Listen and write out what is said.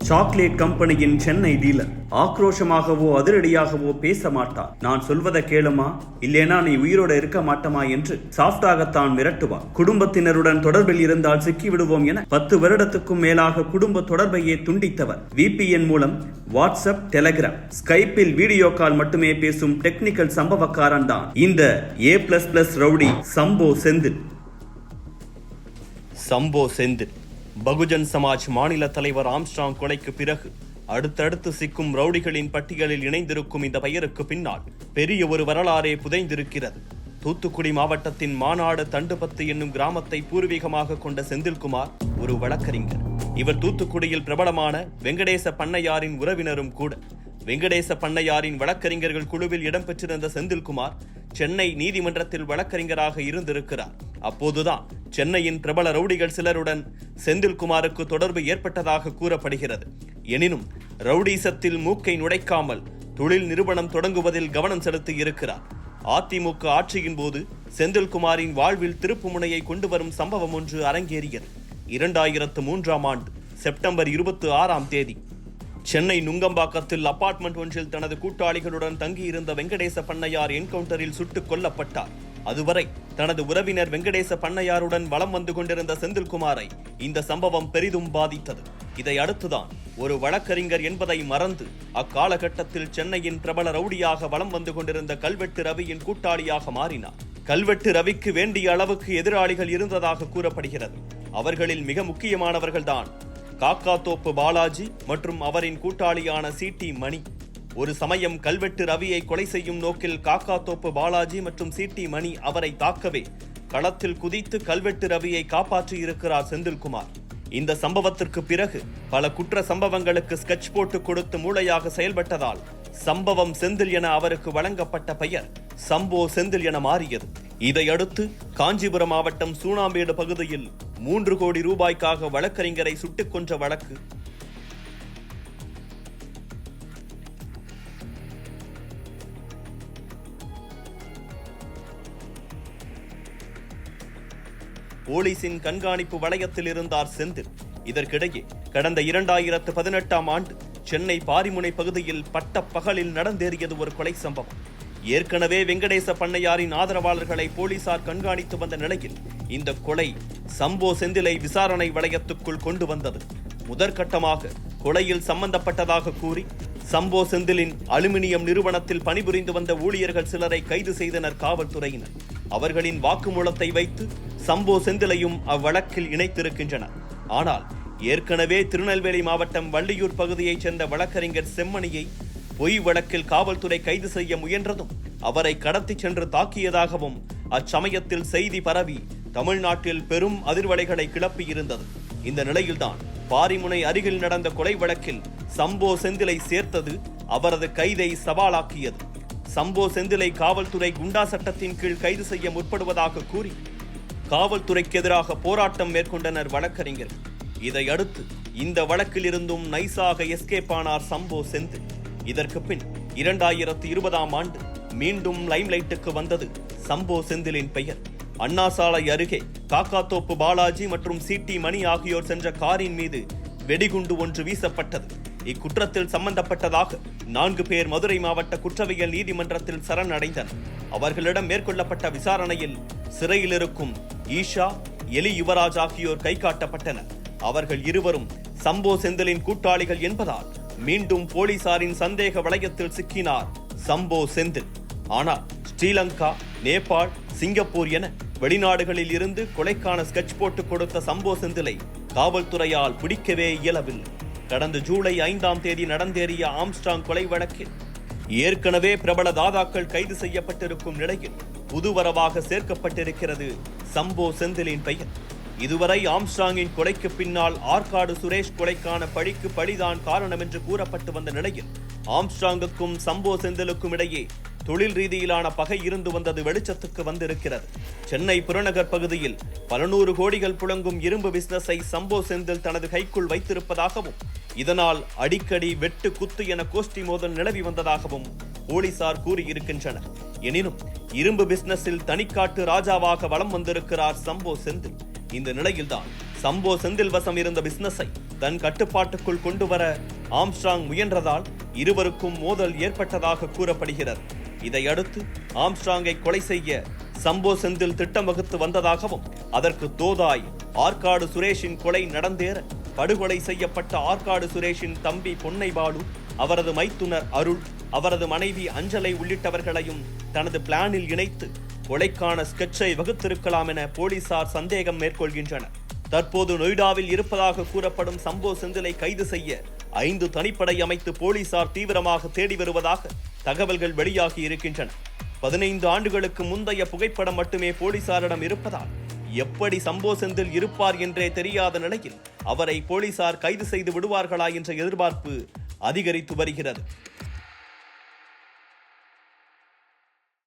Chocolate கம்பெனியின் Chennai dealer ஆக்ரோஷமாகவோ அதிரடியாகவோ பேச மாட்டார். நான் சொல்வதை கேளுமா, இல்லேனா நீ உயிரோட இருக்க மாட்டமா என்று சாஃப்டாகத்தான் மிரட்டுவார். குடும்பத்தினருடன் தொடர்பில் இருந்தால் சிக்கிவிடுவோம் என 10 வருடத்துக்கும் மேலாக குடும்ப தொடர்பையே துண்டித்தவர். VPN மூலம் வாட்ஸ்அப், டெலிகிராம், ஸ்கைப்பில் வீடியோ கால் மட்டுமே பேசும் டெக்னிக்கல் சம்பவக்காரன் தான் இந்த A++ ரவுடி சம்போ செந்தில். சம்போ செந்தில் பகுஜன் சமாஜ் மாநில தலைவர் ஆம்ஸ்ட்ராங் கொலைக்கு பிறகு அடுத்தடுத்து சிக்கும் ரவுடிகளின் பட்டியலில் இணைந்திருக்கும் இந்த பெயருக்கு பின்னால் பெரிய ஒரு வரலாறே புதைந்திருக்கிறது. தூத்துக்குடி மாவட்டத்தின் மாநாடு தண்டுபத்து என்னும் கிராமத்தை பூர்வீகமாக கொண்ட செந்தில்குமார் ஒரு வழக்கறிஞர். இவர் தூத்துக்குடியில் பிரபலமான வெங்கடேச பண்ணையாரின் உறவினரும் கூட. வெங்கடேச பண்ணையாரின் வழக்கறிஞர்கள் குழுவில் இடம்பெற்றிருந்த செந்தில்குமார் சென்னை நீதிமன்றத்தில் வழக்கறிஞராக இருந்திருக்கிறார். அப்போதுதான் சென்னையின் பிரபல ரவுடிகள் சிலருடன் செந்தில்குமாருக்கு தொடர்பு ஏற்பட்டதாக கூறப்படுகிறது. எனினும் ரவுடிசத்தில் மூக்கை நுழைக்காமல் தொழில் நிறுவனம் தொடங்குவதில் கவனம் செலுத்தி இருக்கிறார். அதிமுக ஆட்சியின் போது செந்தில்குமாரின் வாழ்வில் திருப்பு முனையை கொண்டு வரும் சம்பவம் ஒன்று அரங்கேறியது. 2003ஆம் ஆண்டு செப்டம்பர் 26ஆம் தேதி சென்னை நுங்கம்பாக்கத்தில் அபார்ட்மெண்ட் ஒன்றில் தனது கூட்டாளிகளுடன் தங்கியிருந்த வெங்கடேச பண்ணையார் என்கவுண்டரில் சுட்டுக் கொல்லப்பட்டார். அதுவரை தனது உறவினர் வெங்கடேச பண்ணையாருடன் வலம் வந்து கொண்டிருந்த செந்தில்குமாரை இந்த சம்பவம் பெரிதும் பாதித்தது. இதை அடுத்துதான் ஒரு வழக்கறிஞர் என்பதை மறந்து அக்காலகட்டத்தில் சென்னையின் பிரபல ரவுடியாக வலம் வந்து கொண்டிருந்த கல்வெட்டு ரவியின் கூட்டாளியாக மாறினார். கல்வெட்டு ரவிக்கு வேண்டிய அளவுக்கு எதிராளிகள் இருந்ததாக கூறப்படுகிறது. அவர்களில் மிக முக்கியமானவர்கள்தான் காக்காத்தோப்பு பாலாஜி மற்றும் அவரின் கூட்டாளியான CT மணி. ஒரு சமயம் கல்வெட்டு ரவியை கொலை செய்யும் நோக்கில் காக்காத்தோப்பு பாலாஜி மற்றும் CT மணி அவரை தாக்கவே களத்தில் குதித்து கல்வெட்டு ரவியை காப்பாற்றியிருக்கிறார் செந்தில்குமார். இந்த சம்பவத்திற்கு பிறகு பல குற்ற சம்பவங்களுக்கு ஸ்கெட்ச் போட்டு கொடுத்து மூளையாக செயல்பட்டதால் சம்பவம் செந்தில் என அவருக்கு வழங்கப்பட்ட பெயர் சம்போ செந்தில் என மாறியது. இதையடுத்து காஞ்சிபுரம் மாவட்டம் சூனாம்பேடு பகுதியில் 3 கோடி ரூபாய்க்காக வழக்கறிஞரை சுட்டுக் கொன்ற வழக்கு போலீசின் கண்காணிப்பு வளையத்தில் இருந்தார் செந்தில். இதற்கிடையே கடந்த 2018ஆம் ஆண்டு சென்னை பாரிமுனை பகுதியில் பட்ட பகலில் நடந்தேறியது ஒரு கொலை சம்பவம். ஏற்கனவே வெங்கடேச பண்ணையாரின் ஆதரவாளர்களை போலீசார் கண்காணித்து வந்த நிலையில் இந்த கொலை சம்போ செந்திலை விசாரணை வளையத்துக்குள் கொண்டு வந்தது. முதற்கட்டமாக கொலையில் சம்பந்தப்பட்டதாக கூறி சம்போ செந்திலின் அலுமினியம் நிறுவனத்தில் பணிபுரிந்து வந்த ஊழியர்கள் சிலரை கைது செய்தனர் காவல்துறையினர். அவர்களின் வாக்குமூலத்தை வைத்து சம்போ செந்திலையும் அவ்வழக்கில் இணைத்திருக்கின்றனர். ஆனால் ஏற்கனவே திருநெல்வேலி மாவட்டம் வள்ளியூர் பகுதியைச் சேர்ந்த வழக்கறிஞர் செம்மணியை பொய் வழக்கில் காவல்துறை கைது செய்ய முயன்றதும் அவரை கடத்தி சென்று தாக்கியதாகவும் அச்சமயத்தில் செய்தி பரவி தமிழ்நாட்டில் பெரும் அதிர்வலைகளை கிளப்பியிருந்தது. இந்த நிலையில்தான் பாரிமுனை அருகில் நடந்த கொலை வழக்கில் சம்போ செந்திலை சேர்த்தது அவரது கைதை சவாலாக்கியது. சம்போ செந்திலை காவல்துறை குண்டா சட்டத்தின் கீழ் கைது செய்ய முற்படுவதாக கூறி காவல்துறைக்கு எதிராக போராட்டம் மேற்கொண்டனர் வழக்கறிஞர். இதையடுத்து இந்த வழக்கில் இருந்தும் நைசாக எஸ்கேப் ஆனார் சம்போ செந்தில். இதற்கு பின் 2020ஆம் ஆண்டு மீண்டும் லைம்லைட்டுக்கு வந்தது சம்போ செந்திலின் பெயர். அண்ணா சாலை அருகே காக்காத்தோப்பு பாலாஜி மற்றும் CT மணி ஆகியோர் சென்ற காரின் மீது வெடிகுண்டு ஒன்று வீசப்பட்டது. இக்குற்றத்தில் சம்பந்தப்பட்டதாக 4 பேர் மதுரை மாவட்ட குற்றவியல் நீதிமன்றத்தில் சரணடைந்தனர். அவர்களிடம் மேற்கொள்ளப்பட்ட விசாரணையில் சிறையில் இருக்கும் ஈஷா, எலி யுவராஜ் ஆகியோர் கை காட்டப்பட்டனர். அவர்கள் இருவரும் சம்போ செந்திலின் கூட்டாளிகள் என்பதால் மீண்டும் போலீசாரின் சந்தேக வளையத்தில் சிக்கினார் சம்போ செந்தில். ஆனால் ஸ்ரீலங்கா, நேபாள், சிங்கப்பூர் என வெளிநாடுகளில் இருந்து கொலைக்கான ஸ்கெட்ச் போட்டு கொடுத்த சம்போ செந்திலை காவல்துறையால் பிடிக்கவே இயலவில்லை. கடந்த ஜூலை 5ஆம் தேதி நடந்தேறிய ஆம்ஸ்ட்ராங் கொலை வழக்கில் ஏற்கனவே பிரபல தாதாக்கள் கைது செய்யப்பட்டிருக்கும் நிலையில் புதுவரவாக சேர்க்கப்பட்டிருக்கிறது சம்போ செந்திலின் பெயர். இதுவரை ஆம்ஸ்ட்ராங்கின் கொலைக்கு பின்னால் ஆற்காடு சுரேஷ் கொலைக்கான பழிக்கு பழிதான் காரணம் என்று கூறப்பட்டு வந்த நிலையில் ஆம்ஸ்ட்ராங்குக்கும் சம்போ செந்திலுக்கும் இடையே தொழில் ரீதியிலான பகை இருந்து வந்தது வெளிச்சத்துக்கு வந்திருக்கிறது. சென்னை புறநகர் பகுதியில் பல 100 கோடிகள் புழங்கும் இரும்பு பிசினஸை சம்போ செந்தில் தனது கைக்குள் வைத்திருப்பதாகவும் இதனால் அடிக்கடி வெட்டு குத்து என கோஷ்டி மோதல் நிலவி வந்ததாகவும் போலீசார் கூறியிருக்கின்றனர். எனினும் இரும்பு பிசினஸில் தனிக்காட்டு ராஜாவாக வலம் வந்திருக்கிறார் சம்போ செந்தில். இந்த நிலையில்தான் சம்போ செந்தில் வசம் இருந்த பிசினஸை தன் கட்டுப்பாட்டுக்குள் கொண்டுவர ஆம்ஸ்ட்ராங் முயன்றதால் இருவருக்கும் மோதல் ஏற்பட்டதாக கூறப்படுகிறது. இதையடுத்து ஆம்ஸ்ட்ராங்கை கொலை செய்ய சம்போ செந்தில் திட்டம் வகுத்து வந்ததாகவும், அதற்கு தோதாய் ஆற்காடு சுரேஷின் கொலை நடந்தேற படுகொலை செய்யப்பட்ட ஆற்காடு சுரேஷின் தம்பி பொன்னைபாலு, அவரது மைத்துனர் அருள், அவரது மனைவி அஞ்சலை உள்ளிட்டவர்களையும் தனது பிளானில் இணைத்து கொலைக்கான ஸ்கெட்சை வகுத்திருக்கலாம் என போலீசார் சந்தேகம் மேற்கொள்கின்றனர். தற்போது நொய்டாவில் இருப்பதாக கூறப்படும் சம்போ செந்திலை கைது செய்ய 5 தனிப்படை அமைத்து போலீசார் தீவிரமாக தேடி வருவதாக தகவல்கள் வெளியாகி இருக்கின்றன. 15 ஆண்டுகளுக்கு முந்தைய புகைப்படம் மட்டுமே போலீசாரிடம் இருப்பதால் எப்படி சம்போ செந்தில் இருப்பார் என்றே தெரியாத நிலையில் அவரை போலீசார் கைது செய்து விடுவார்களா என்ற எதிர்பார்ப்பு அதிகரித்து வருகிறது.